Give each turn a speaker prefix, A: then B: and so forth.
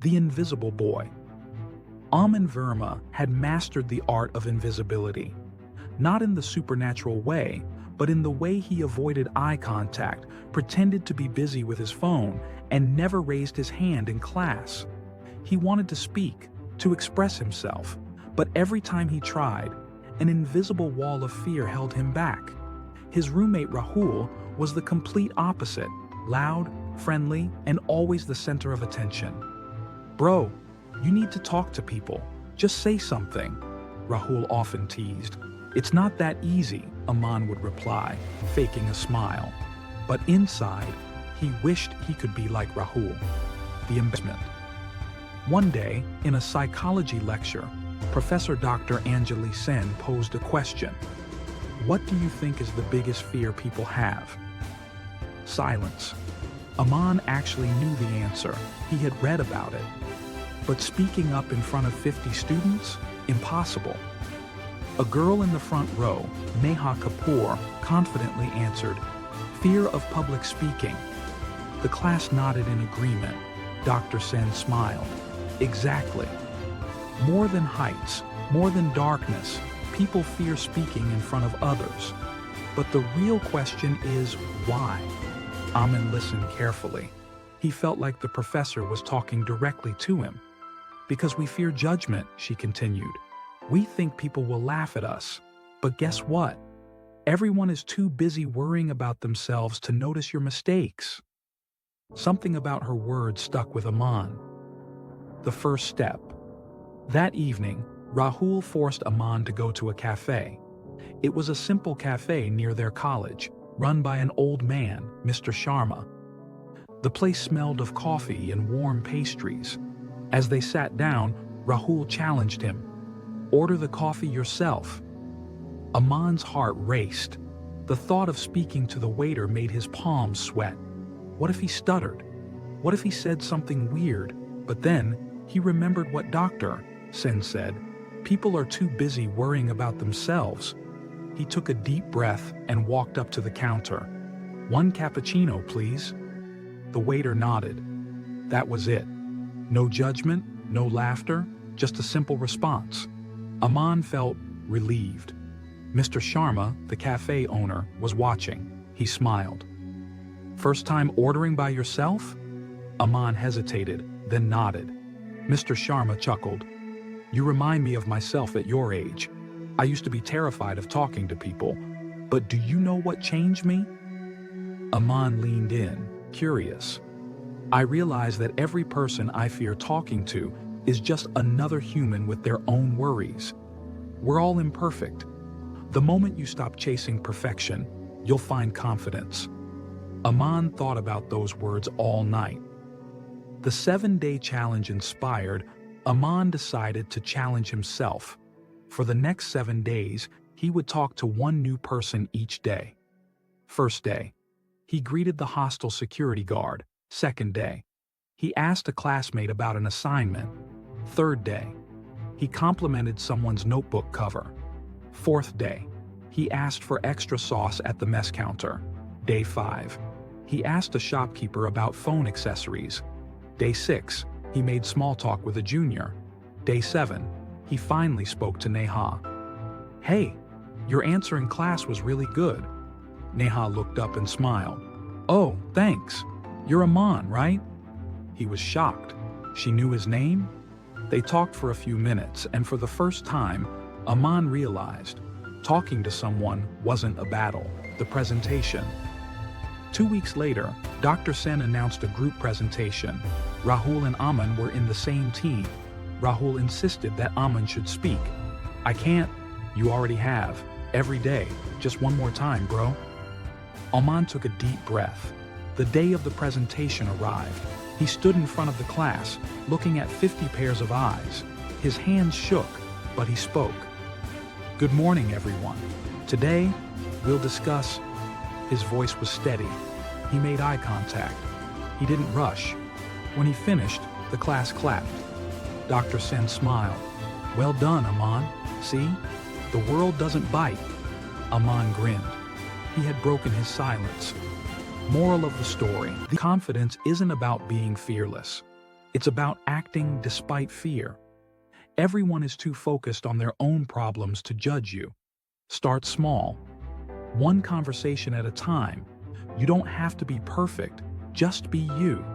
A: The invisible boy. Aman Verma had mastered the art of invisibility, not in the supernatural way, but in the way he avoided eye contact, pretended to be busy with his phone, and never raised his hand in class. He wanted to speak, to express himself, but every time he tried, an invisible wall of fear held him back. His roommate Rahul was the complete opposite, loud, friendly, and always the center of attention. "Bro, you need to talk to people. Just say something," Rahul often teased. "It's not that easy," Aman would reply, faking a smile. But inside, he wished he could be like Rahul. The embarrassment. One day, in a psychology lecture, Professor Dr. Anjali Sen posed a question. "What do you think is the biggest fear people have?" Silence. Aman actually knew the answer. He had read about it. But speaking up in front of 50 students? Impossible. A girl in the front row, Neha Kapoor, confidently answered, "Fear of public speaking." The class nodded in agreement. Dr. Sen smiled. "Exactly. More than heights, more than darkness, people fear speaking in front of others. But the real question is, why?" Aman listened carefully. He felt like the professor was talking directly to him. "Because we fear judgment," she continued. "We think people will laugh at us. But guess what? Everyone is too busy worrying about themselves to notice your mistakes." Something about her words stuck with Aman. The first step. That evening, Rahul forced Aman to go to a cafe. It was a simple cafe near their college, run by an old man, Mr. Sharma. The place smelled of coffee and warm pastries. As they sat down, Rahul challenged him. "Order the coffee yourself." Aman's heart raced. The thought of speaking to the waiter made his palms sweat. What if he stuttered? What if he said something weird? But then, he remembered what Dr. Sen said. People are too busy worrying about themselves. He took a deep breath and walked up to the counter. "One cappuccino, please." The waiter nodded. That was it. No judgment, no laughter, just a simple response. Aman felt relieved. Mr. Sharma, the cafe owner, was watching. He smiled. "First time ordering by yourself?" Aman hesitated, then nodded. Mr. Sharma chuckled. "You remind me of myself at your age. I used to be terrified of talking to people. But do you know what changed me?" Aman leaned in, curious. "I realize that every person I fear talking to is just another human with their own worries. We're all imperfect. The moment you stop chasing perfection, you'll find confidence." Aman thought about those words all night. The 7-day challenge inspired, Aman decided to challenge himself. For the next 7 days, he would talk to one new person each day. First day, he greeted the hostel security guard. Second day, he asked a classmate about an assignment. Third day, he complimented someone's notebook cover. Fourth day, he asked for extra sauce at the mess counter. Day 5, he asked a shopkeeper about phone accessories. Day 6, he made small talk with a junior. Day 7, he finally spoke to Neha. "Hey, your answer in class was really good." Neha looked up and smiled. "Oh, thanks. You're Aman, right?" He was shocked. She knew his name? They talked for a few minutes, and for the first time, Aman realized talking to someone wasn't a battle, the presentation. 2 weeks later, Dr. Sen announced a group presentation. Rahul and Aman were in the same team. Rahul insisted that Aman should speak. "I can't." "You already have. Every day. Just one more time, bro." Aman took a deep breath. The day of the presentation arrived. He stood in front of the class, looking at 50 pairs of eyes. His hands shook, but he spoke. "Good morning, everyone. Today, we'll discuss..." His voice was steady. He made eye contact. He didn't rush. When he finished, the class clapped. Dr. Sen smiled. "Well done, Aman. See? The world doesn't bite." Aman grinned. He had broken his silence. Moral of the story: the confidence isn't about being fearless. It's about acting despite fear. Everyone is too focused on their own problems to judge you. Start small. One conversation at a time. You don't have to be perfect, just be you.